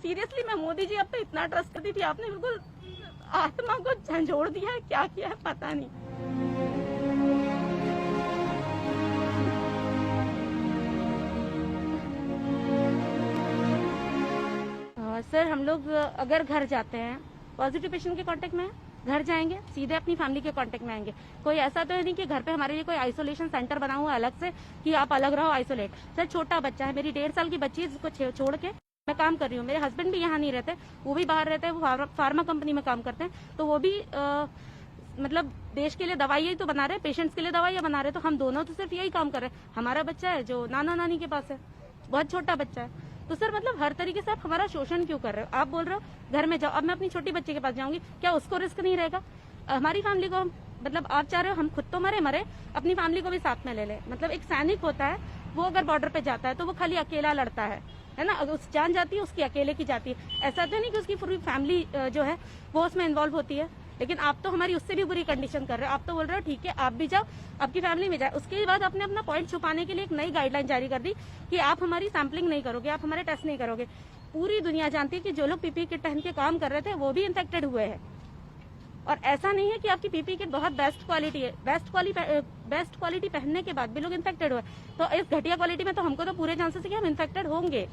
Seriously मैं मोदी जी आप पे इतना ट्रस्ट करती थी, आपने बिल्कुल आत्मा को झंझोड़ दिया है, क्या किया है पता नहीं। सर हम लोग अगर घर जाते हैं पॉजिटिव पेशेंट के कांटेक्ट में घर जाएंगे, सीधे अपनी फैमिली के कांटेक्ट में आएंगे। कोई ऐसा तो है नहीं कि घर पे हमारे लिए कोई आइसोलेशन सेंटर बना हुआ है अलग से कि आप अलग रहो आइसोलेट। सर छोटा बच्चा है, मेरी 1.5 साल की बच्ची है जिसको छोड़ के मैं काम कर रही हूँ। मेरे हस्बैंड भी यहाँ नहीं रहते, वो भी बाहर रहते हैं, वो फार्मा कंपनी में काम करते हैं। तो वो भी मतलब देश के लिए दवाइयाँ तो बना रहे हैं, पेशेंट्स के लिए दवाइयाँ बना रहे हैं। तो हम दोनों तो सिर्फ यही काम कर रहे हैं। हमारा बच्चा है जो नाना नानी के पास है, बहुत छोटा बच्चा है। तो सर मतलब हर तरीके से आप हमारा शोषण क्यों कर रहे हो? आप बोल रहे हो घर में जाओ, अब मैं अपनी छोटी बच्ची के पास जाऊंगी, क्या उसको रिस्क नहीं रहेगा? हमारी फैमिली को मतलब आप चाह रहे हो हम खुद तो मरे अपनी फैमिली को भी साथ में ले ले। मतलब एक सैनिक होता है, वो अगर बॉर्डर पे जाता है तो वो खाली अकेला लड़ता है ना, अगर उस जान जाती है उसकी अकेले की जाती है। ऐसा तो नहीं कि उसकी पूरी फैमिली जो है वो उसमें इन्वॉल्व होती है। लेकिन आप तो हमारी उससे भी बुरी कंडीशन कर रहे हो। आप तो बोल रहे हो ठीक है आप भी जाओ, आपकी फैमिली में जाए। उसके बाद आपने अपना पॉइंट छुपाने के लिए एक नई गाइडलाइन जारी कर दी कि आप हमारी सैंपलिंग नहीं करोगे, आप हमारे टेस्ट नहीं करोगे। पूरी दुनिया जानती है कि जो लोग पीपी किट पहन के काम कर रहे थे वो भी इन्फेक्टेड हुए हैं। और ऐसा नहीं है कि आपकी पीपी किट बहुत बेस्ट क्वालिटी है, बेस्ट क्वालिटी पहनने के बाद भी लोग इन्फेक्टेड हुए। तो इस घटिया क्वालिटी में तो हमको तो पूरे चांसेस है कि हम इन्फेक्टेड होंगे।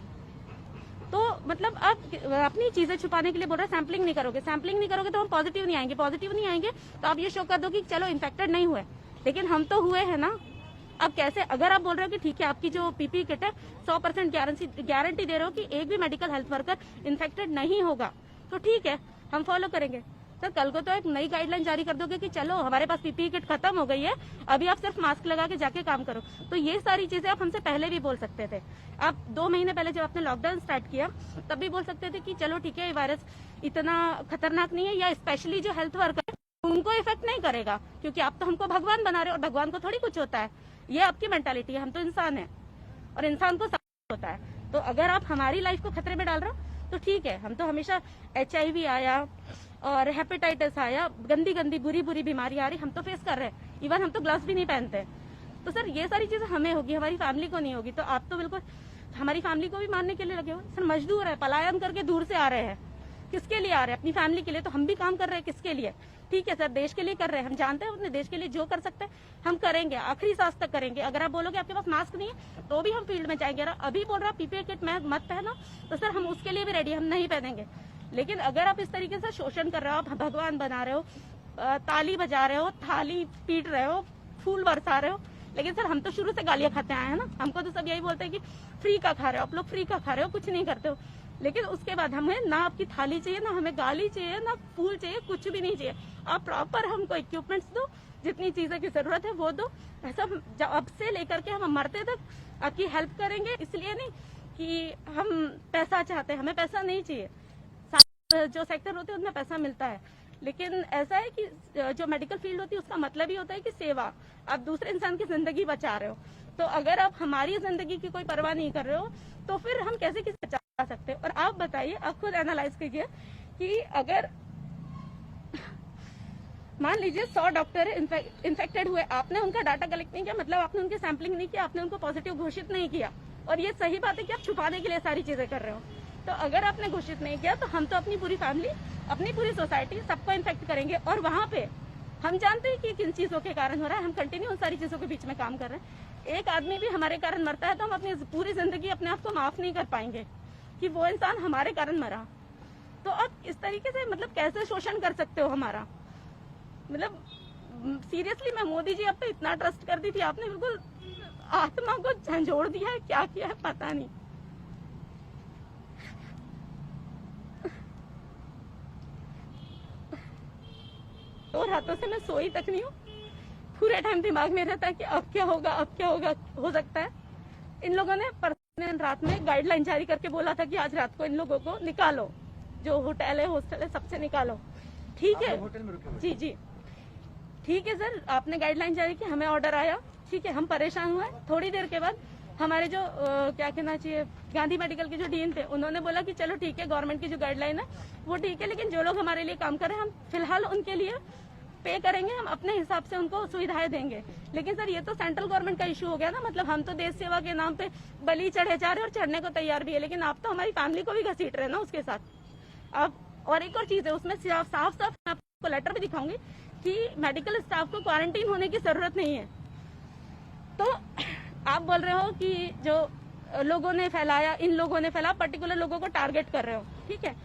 तो मतलब आप अपनी चीजें छुपाने के लिए बोल रहे हैं सैंपलिंग नहीं करोगे, सैंपलिंग नहीं करोगे तो हम पॉजिटिव नहीं आएंगे, पॉजिटिव नहीं आएंगे तो आप ये शो कर दो कि चलो इन्फेक्टेड नहीं हुए, लेकिन हम तो हुए हैं ना। अब कैसे? अगर आप बोल रहे हो कि ठीक है आपकी जो पीपी किट है 100% गारंटी दे रहे हो कि एक भी मेडिकल हेल्थ वर्कर इन्फेक्टेड नहीं होगा, तो ठीक है हम फॉलो करेंगे। सर कल को तो एक नई गाइडलाइन जारी कर दोगे कि चलो हमारे पास पीपी किट खत्म हो गई है, अभी आप सिर्फ मास्क लगा के जाके काम करो। तो ये सारी चीजें आप हमसे पहले भी बोल सकते थे। आप 2 महीने पहले जब आपने लॉकडाउन स्टार्ट किया तब भी बोल सकते थे कि चलो ठीक है ये वायरस इतना खतरनाक नहीं है, या स्पेशली जो हेल्थ वर्कर उनको इफेक्ट नहीं करेगा, क्योंकि आप तो हमको भगवान बना रहे हो और भगवान को थोड़ी कुछ होता है। ये आपकी मेंटालिटी है, हम तो इंसान है और इंसान को सब होता है। तो अगर आप हमारी लाइफ को खतरे में डाल रहे हो तो ठीक है, हम तो हमेशा HIV आया और हेपेटाइटिस आया, गंदी गंदी बुरी बुरी बीमारी आ रही, हम तो फेस कर रहे हैं। इवन हम तो ग्लव्स भी नहीं पहनते। तो सर ये सारी चीजें हमें होगी, हमारी फैमिली को नहीं होगी। तो आप तो बिल्कुल हमारी फैमिली को भी मारने के लिए लगे हो। सर मजदूर है, पलायन करके दूर से आ रहे हैं, किसके लिए आ रहे हैं? अपनी फैमिली के लिए। तो हम भी काम कर रहे हैं किसके लिए? ठीक है सर देश के लिए कर रहे हैं, हम जानते हैं अपने देश के लिए जो कर सकते हैं हम करेंगे, आखिरी सांस तक करेंगे। अगर आप बोलोगे आपके पास मास्क नहीं है तो भी हम फील्ड में जाएंगे। अभी बोल रहा पीपीई किट मत पहनो, तो सर हम उसके लिए भी रेडी, हम नहीं पहनेंगे। लेकिन अगर आप इस तरीके से शोषण कर रहे हो, आप भगवान बना रहे हो, ताली बजा रहे हो, थाली पीट रहे हो, फूल बरसा रहे हो, लेकिन सर हम तो शुरू से गालियां खाते आए हैं ना। हमको तो सब यही बोलते हैं कि फ्री का खा रहे हो आप लोग, फ्री का खा रहे हो, कुछ नहीं करते हो। लेकिन उसके बाद हमें ना आपकी थाली चाहिए, ना हमें गाली चाहिए, ना फूल चाहिए, कुछ भी नहीं चाहिए। आप प्रॉपर हमको इक्विपमेंट्स दो, जितनी चीजें की जरूरत है वो दो। ऐसा अब से लेकर के हम मरते तक आपकी हेल्प करेंगे। इसलिए नहीं कि हम पैसा चाहते हैं, हमें पैसा नहीं चाहिए। जो सेक्टर होते हैं उनमें पैसा मिलता है, लेकिन ऐसा है कि जो मेडिकल फील्ड होती है उसका मतलब ही होता है कि सेवा, आप दूसरे इंसान की जिंदगी बचा रहे हो। तो अगर आप हमारी जिंदगी की कोई परवाह नहीं कर रहे हो तो फिर हम कैसे किसी बचा सकते हैं? और आप बताइए, आप खुद एनालाइज कीजिए कि अगर मान लीजिए 100 डॉक्टर इन्फेक्टेड हुए, आपने उनका डाटा कलेक्ट नहीं किया, मतलब आपने उनकी सैंपलिंग नहीं किया, आपने उनको पॉजिटिव घोषित नहीं किया। और ये सही बात है कि आप छुपाने के लिए सारी चीजें कर रहे हो। तो अगर आपने घोषित नहीं किया तो हम तो अपनी पूरी फैमिली, अपनी पूरी सोसाइटी सबको इन्फेक्ट करेंगे। और वहां पे हम जानते हैं कि किन चीजों के कारण हो रहा है, हम कंटिन्यू उन सारी चीजों के बीच में काम कर रहे हैं। एक आदमी भी हमारे कारण मरता है तो हम अपनी पूरी जिंदगी अपने आप को माफ नहीं कर पाएंगे कि वो इंसान हमारे कारण मरा। तो आप इस तरीके से मतलब कैसे शोषण कर सकते हो हमारा? मतलब सीरियसली मैं मोदी जी आप पे इतना ट्रस्ट करती थी, आपने बिल्कुल आत्मा को झंझोड़ दिया है, क्या किया है पता नहीं। और हाथों से मैं सोई तक नहीं हूँ, पूरे टाइम दिमाग में रहता है कि अब क्या होगा, अब क्या होगा। हो सकता है इन लोगों ने परसों रात में गाइडलाइन जारी करके बोला था कि आज रात को इन लोगों को निकालो, जो होटल है हॉस्टल है सबसे निकालो। ठीक है होटल में रुके हुए? जी जी ठीक है सर, आपने गाइडलाइन जारी की, हमें ऑर्डर आया, ठीक है हम परेशान हुए। थोड़ी देर के बाद हमारे जो क्या कहना चाहिए गांधी मेडिकल के जो डीन थे उन्होंने बोला कि चलो ठीक है गवर्नमेंट की जो गाइडलाइन है वो ठीक है, लेकिन जो लोग हमारे लिए काम कर रहे हैं हम फिलहाल उनके लिए पे करेंगे, हम अपने हिसाब से उनको सुविधाएं देंगे। लेकिन सर ये तो सेंट्रल गवर्नमेंट का इशू हो गया ना, मतलब हम तो देश सेवा के नाम पे बलि चढ़े जा रहे हैं और चढ़ने को तैयार भी है, लेकिन आप तो हमारी फैमिली को भी घसीट रहे हैं ना उसके साथ। आप और एक और चीज है उसमें साफ साफ मैं आपको लेटर भी दिखाऊंगी कि मेडिकल स्टाफ को क्वारंटीन होने की जरूरत नहीं है। तो आप बोल रहे हो कि जो लोगों ने फैलाया, इन लोगों ने फैलाया, पर्टिकुलर लोगों को टारगेट कर रहे हो, ठीक है।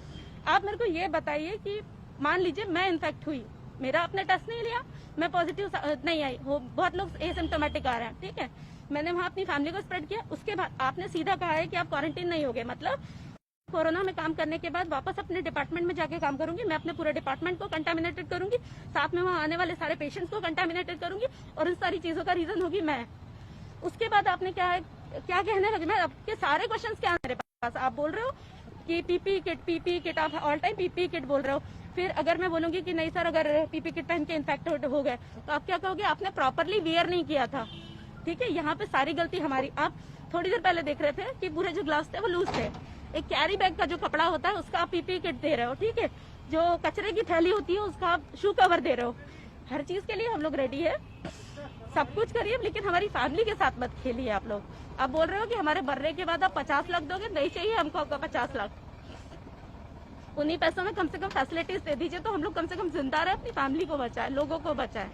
आप मेरे को ये बताइए कि मान लीजिए मैं इन्फेक्ट हुई, मेरा आपने टेस्ट नहीं लिया, मैं पॉजिटिव नहीं आई, वो बहुत लोग एसिम्प्टोमेटिक आ रहे हैं, ठीक है, मैंने वहां अपनी फैमिली को स्प्रेड किया, उसके बाद आपने सीधा कहा है कि आप क्वारंटीन नहीं होगे, मतलब कोरोना में काम करने के बाद वापस अपने डिपार्टमेंट में जाके काम करूंगी, मैं अपने पूरे डिपार्टमेंट को कंटामिनेटेड करूंगी, साथ में वहां आने वाले सारे पेशेंट्स को कंटामिनेटेड करूंगी, और उन सारी चीजों का रीजन होगी मैं। उसके बाद आपने क्या कहने लगे, मैं आपके सारे क्वेश्चंस क्या मेरे पास, आप बोल रहे हो कि पीपी किट, आप ऑल टाइम पीपी किट बोल रहे हो, फिर अगर मैं बोलूंगी कि नहीं सर अगर पीपी किट पहन के इन्फेक्ट हो गए तो आप क्या कहोगे, आपने प्रॉपरली वेयर नहीं किया था, ठीक है। यहाँ पे सारी गलती हमारी। आप थोड़ी देर पहले देख रहे थे कि पूरे जो ग्लास थे वो लूज थे, एक कैरी बैग का जो कपड़ा होता है उसका आप पीपी किट दे रहे हो, ठीक है, जो कचरे की थैली होती है उसका आप शू कवर दे रहे हो। हर चीज के लिए हम लोग रेडी है, सब कुछ करिए, लेकिन हमारी फैमिली के साथ मत खेलिए आप लोग। आप बोल रहे हो कि हमारे बर्रे के बाद आप 50 लाख दोगे, नहीं चाहिए हमको आपका 50 लाख, उन्हीं पैसों में कम से कम फैसिलिटीज दे दीजिए, तो हम लोग कम से कम जिंदा रहे, अपनी फैमिली को बचाए, लोगों को बचाए।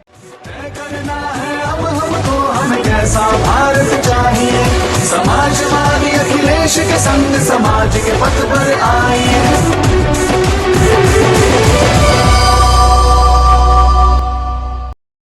करना है अब हमको, हमें कैसा भारत चाहिए, समाजवादी अखिलेश के संग समाज के पथ पर आइए।